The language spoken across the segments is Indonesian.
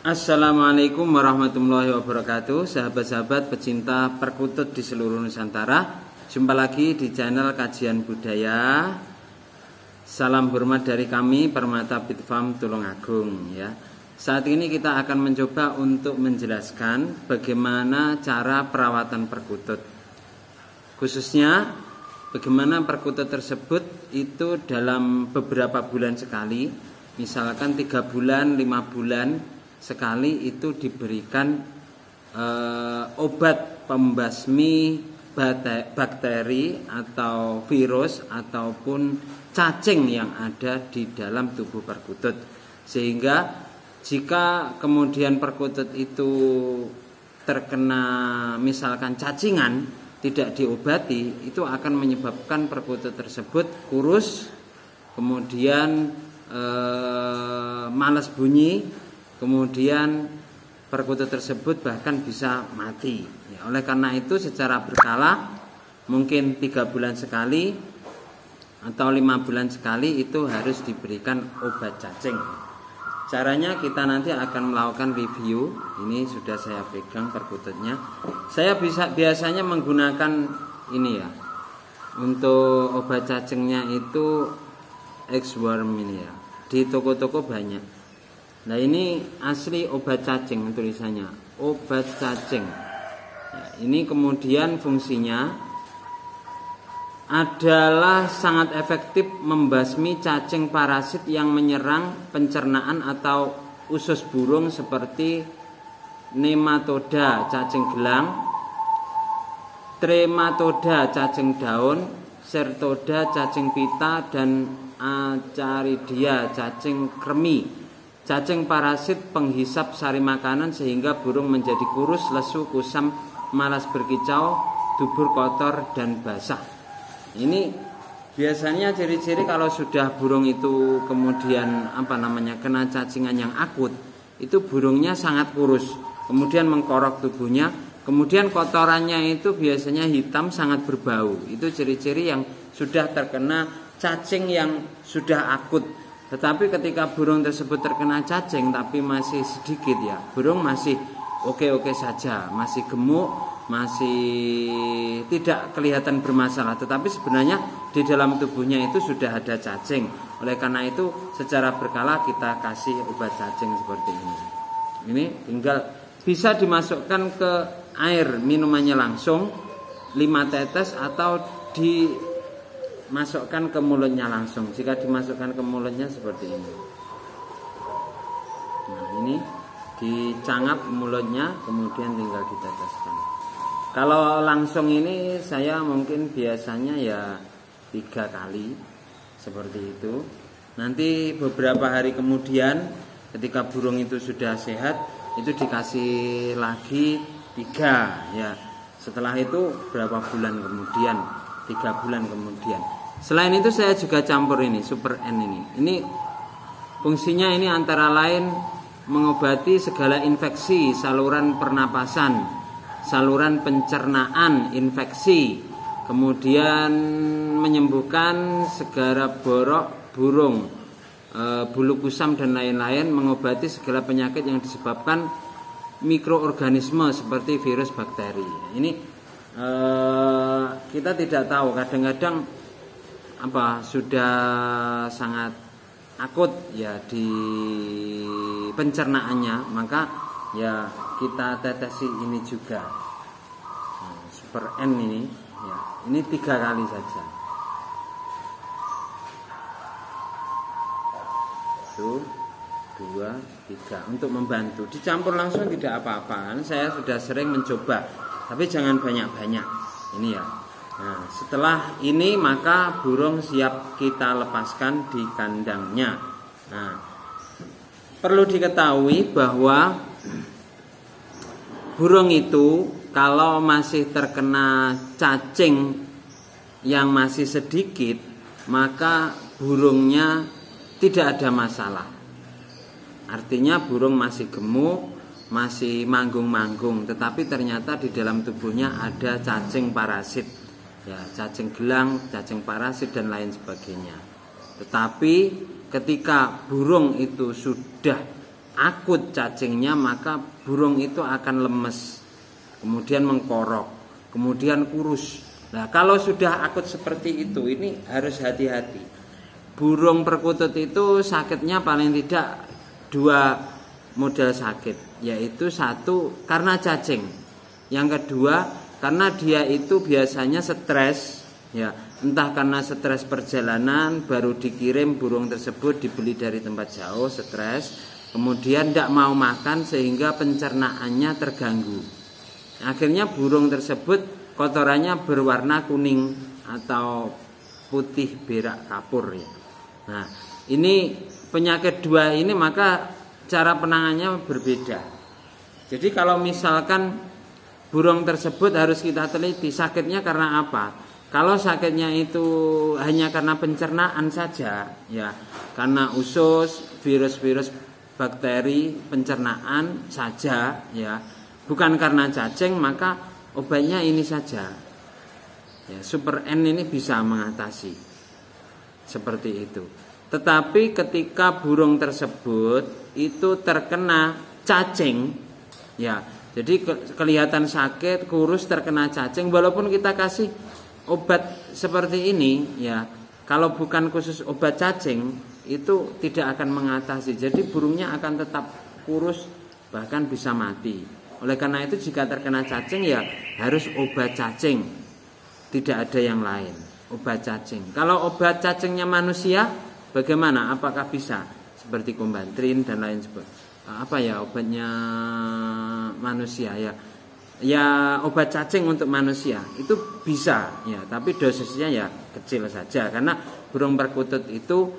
Assalamualaikum warahmatullahi wabarakatuh. Sahabat-sahabat pecinta perkutut di seluruh Nusantara, jumpa lagi di channel Kajian Budaya. Salam hormat dari kami Permata Pit Farm Tulungagung ya. Saat ini kita akan mencoba untuk menjelaskan bagaimana cara perawatan perkutut, khususnya bagaimana perkutut tersebut itu dalam beberapa bulan sekali, misalkan 3 bulan, 5 bulan sekali itu diberikan obat pembasmi bakteri atau virus ataupun cacing yang ada di dalam tubuh perkutut, sehingga jika kemudian perkutut itu terkena misalkan cacingan tidak diobati, itu akan menyebabkan perkutut tersebut kurus, kemudian malas bunyi, kemudian perkutut tersebut bahkan bisa mati ya. Oleh karena itu secara berkala, mungkin 3 bulan sekali atau 5 bulan sekali itu harus diberikan obat cacing. Caranya kita nanti akan melakukan review. Ini sudah saya pegang perkututnya. Saya biasanya menggunakan ini ya, untuk obat cacingnya itu X-Worm ini ya. Di toko-toko banyak. Nah ini asli obat cacing tulisannya, obat cacing. Nah, ini kemudian fungsinya adalah sangat efektif membasmi cacing parasit yang menyerang pencernaan atau usus burung seperti nematoda cacing gelang, trematoda cacing daun, sertoda cacing pita, dan acaridia cacing kremi. Cacing parasit penghisap sari makanan sehingga burung menjadi kurus, lesu, kusam, malas berkicau, dubur kotor dan basah. Ini biasanya ciri-ciri kalau sudah burung itu kemudian kena cacingan yang akut, itu burungnya sangat kurus, kemudian mengkorok tubuhnya, kemudian kotorannya itu biasanya hitam, sangat berbau. Itu ciri-ciri yang sudah terkena cacing yang sudah akut. Tetapi ketika burung tersebut terkena cacing tapi masih sedikit ya, burung masih oke-oke saja, masih gemuk, masih tidak kelihatan bermasalah, tetapi sebenarnya di dalam tubuhnya itu sudah ada cacing. Oleh karena itu secara berkala kita kasih obat cacing seperti ini. Ini tinggal bisa dimasukkan ke air minumannya langsung 5 tetes atau dimasukkan ke mulutnya langsung. Jika dimasukkan ke mulutnya seperti ini. Nah ini dicangap mulutnya, kemudian tinggal diteteskan. Kalau langsung ini saya mungkin biasanya ya 3 kali seperti itu. Nanti beberapa hari kemudian ketika burung itu sudah sehat, itu dikasih lagi 3 ya. Setelah itu berapa bulan kemudian, 3 bulan kemudian. Selain itu saya juga campur ini Super N ini. Ini fungsinya ini antara lain mengobati segala infeksi saluran pernapasan, saluran pencernaan infeksi, kemudian menyembuhkan segala borok burung, bulu kusam dan lain-lain, mengobati segala penyakit yang disebabkan mikroorganisme seperti virus, bakteri. Ini kita tidak tahu, kadang-kadang sudah sangat akut ya di pencernaannya, maka ya kita tetesi ini juga. Super N ini ya, ini 3 kali saja. 1, 2, 3 untuk membantu. Dicampur langsung tidak apa-apa. Saya sudah sering mencoba, tapi jangan banyak-banyak. Ini ya. Nah, setelah ini maka burung siap kita lepaskan di kandangnya. Nah, perlu diketahui bahwa burung itu kalau masih terkena cacing yang masih sedikit, maka burungnya tidak ada masalah. Artinya burung masih gemuk, masih manggung-manggung, tetapi ternyata di dalam tubuhnya ada cacing parasit ya, cacing gelang, cacing parasit dan lain sebagainya. Tetapi ketika burung itu sudah akut cacingnya, maka burung itu akan lemes, kemudian mengkorok, kemudian kurus. Nah, kalau sudah akut seperti itu, ini harus hati-hati. Burung perkutut itu sakitnya paling tidak 2 model sakit, yaitu 1 karena cacing, yang kedua karena dia itu biasanya stres, ya, entah karena stres perjalanan baru dikirim burung tersebut, dibeli dari tempat jauh, stres, kemudian tidak mau makan sehingga pencernaannya terganggu. Akhirnya burung tersebut kotorannya berwarna kuning atau putih berak kapur, ya. Nah, ini penyakit 2 ini maka cara penangannya berbeda. Jadi kalau misalkan burung tersebut harus kita teliti sakitnya karena apa. Kalau sakitnya itu hanya karena pencernaan saja, ya, karena usus, virus-virus, bakteri pencernaan saja, ya, bukan karena cacing, maka obatnya ini saja, ya, Super N ini bisa mengatasi seperti itu. Tetapi ketika burung tersebut itu terkena cacing, ya, jadi kelihatan sakit, kurus, terkena cacing, walaupun kita kasih obat seperti ini, ya, kalau bukan khusus obat cacing itu tidak akan mengatasi. Jadi burungnya akan tetap kurus, bahkan bisa mati. Oleh karena itu jika terkena cacing, ya harus obat cacing, tidak ada yang lain, obat cacing. Kalau obat cacingnya manusia, bagaimana? Apakah bisa seperti Kumbantrin dan lain sebagainya? Apa ya obatnya manusia, ya? Ya obat cacing untuk manusia itu bisa, ya, tapi dosisnya ya kecil saja karena burung perkutut itu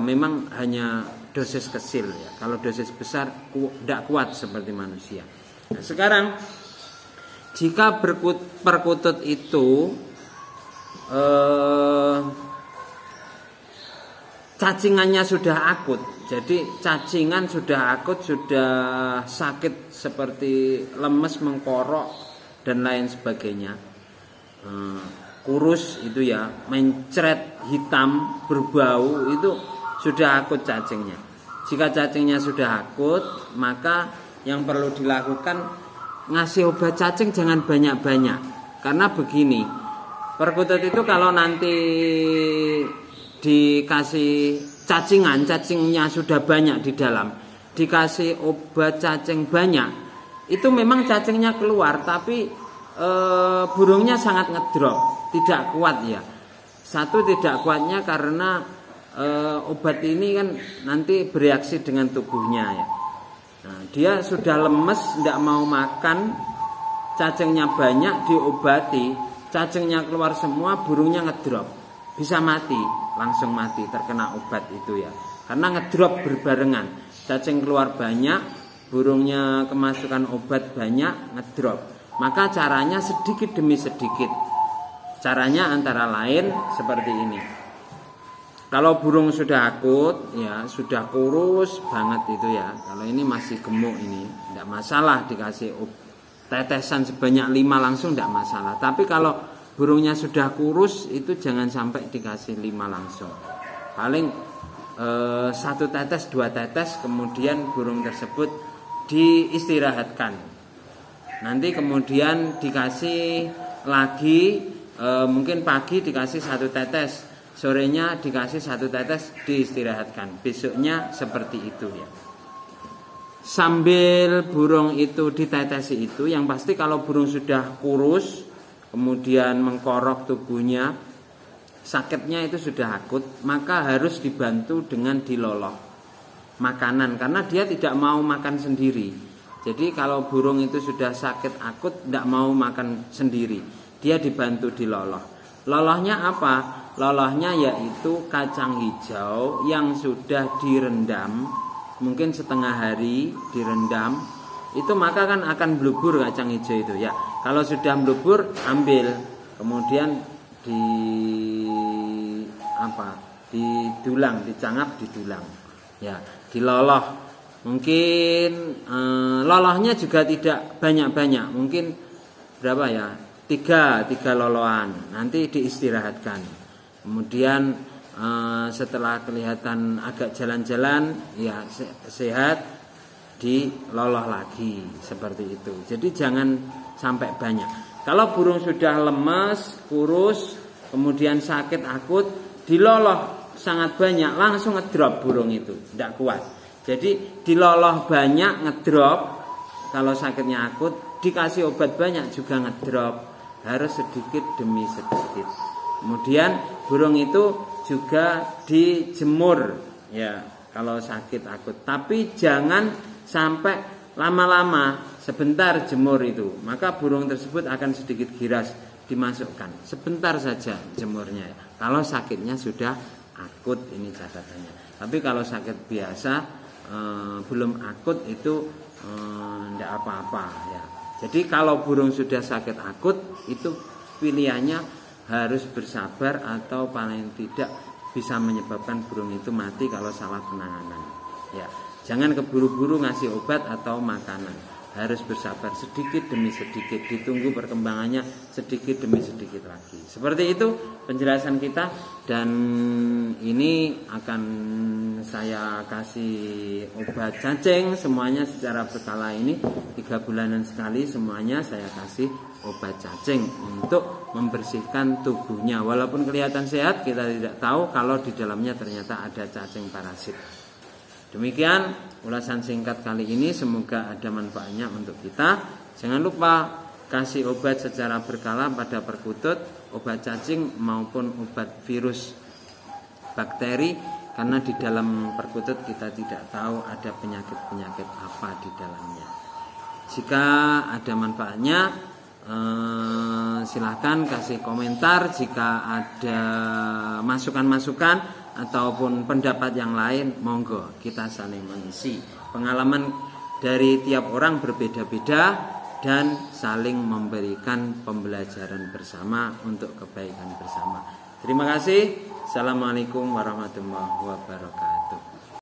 memang hanya dosis kecil, ya. Kalau dosis besar tidak kuat seperti manusia. Nah, sekarang jika perkutut itu cacingannya sudah akut, jadi cacingan sudah akut, sudah sakit seperti lemes, mengkorok dan lain sebagainya, kurus itu, ya, mencret, hitam, berbau, itu sudah akut cacingnya. Jika cacingnya sudah akut, maka yang perlu dilakukan ngasih obat cacing jangan banyak-banyak. Karena begini, perkutut itu kalau nanti dikasih cacingnya sudah banyak di dalam, dikasih obat cacing banyak, itu memang cacingnya keluar, tapi burungnya sangat ngedrop, tidak kuat, ya. Satu, tidak kuatnya karena obat ini kan nanti bereaksi dengan tubuhnya, ya. Nah, dia sudah lemes, tidak mau makan, cacingnya banyak, diobati, cacingnya keluar semua, burungnya ngedrop, bisa mati, langsung mati terkena obat itu, ya. Karena ngedrop berbarengan, cacing keluar banyak, burungnya kemasukan obat banyak, ngedrop. Maka caranya sedikit demi sedikit. Caranya antara lain seperti ini. Kalau burung sudah akut, ya, sudah kurus banget itu, ya. Kalau ini masih gemuk, ini tidak masalah dikasih tetesan sebanyak 5 langsung, tidak masalah. Tapi kalau burungnya sudah kurus itu jangan sampai dikasih 5 langsung. Paling 1 tetes, 2 tetes, kemudian burung tersebut diistirahatkan. Nanti kemudian dikasih lagi, mungkin pagi dikasih 1 tetes, sorenya dikasih 1 tetes, diistirahatkan. Besoknya seperti itu, ya. Sambil burung itu ditetesi itu, yang pasti kalau burung sudah kurus, kemudian mengkorok tubuhnya, sakitnya itu sudah akut, maka harus dibantu dengan diloloh makanan, karena dia tidak mau makan sendiri. Jadi kalau burung itu sudah sakit akut, tidak mau makan sendiri, dia dibantu diloloh. Lolohnya apa? Lolohnya yaitu kacang hijau yang sudah direndam, mungkin setengah hari direndam, itu maka kan akan blubur kacang hijau itu, ya. Kalau sudah blubur, ambil, kemudian didulang, dicangap, didulang, ya, diloloh. Mungkin lolohnya juga tidak banyak-banyak, mungkin berapa, ya, 3 lolohan, nanti diistirahatkan. Kemudian setelah kelihatan agak jalan-jalan ya sehat diloloh lagi seperti itu. Jadi jangan sampai banyak. Kalau burung sudah lemes, kurus, kemudian sakit akut, diloloh sangat banyak, langsung ngedrop burung itu, tidak kuat. Jadi diloloh banyak, ngedrop. Kalau sakitnya akut, dikasih obat banyak juga ngedrop. Harus sedikit demi sedikit. Kemudian burung itu juga dijemur ya kalau sakit akut. Tapi jangan sampai lama-lama, sebentar jemur itu, maka burung tersebut akan sedikit giras, dimasukkan sebentar saja jemurnya ya. Kalau sakitnya sudah akut, ini catatannya. Tapi kalau sakit biasa belum akut itu tidak apa-apa ya. Jadi kalau burung sudah sakit akut itu pilihannya harus bersabar atau paling tidak bisa menyebabkan burung itu mati kalau salah penanganan ya. Jangan keburu-buru ngasih obat atau makanan. Harus bersabar sedikit demi sedikit, ditunggu perkembangannya sedikit demi sedikit lagi. Seperti itu penjelasan kita, dan ini akan saya kasih obat cacing semuanya secara berkala ini 3 bulanan sekali semuanya saya kasih obat cacing untuk membersihkan tubuhnya. Walaupun kelihatan sehat, kita tidak tahu kalau di dalamnya ternyata ada cacing parasit. Demikian ulasan singkat kali ini, semoga ada manfaatnya untuk kita. Jangan lupa kasih obat secara berkala pada perkutut, obat cacing maupun obat virus bakteri, karena di dalam perkutut kita tidak tahu ada penyakit-penyakit apa di dalamnya. Jika ada manfaatnya, silahkan kasih komentar. Jika ada masukan-masukan ataupun pendapat yang lain, monggo kita saling mengisi. Pengalaman dari tiap orang berbeda-beda dan saling memberikan pembelajaran bersama untuk kebaikan bersama. Terima kasih. Assalamualaikum warahmatullahi wabarakatuh.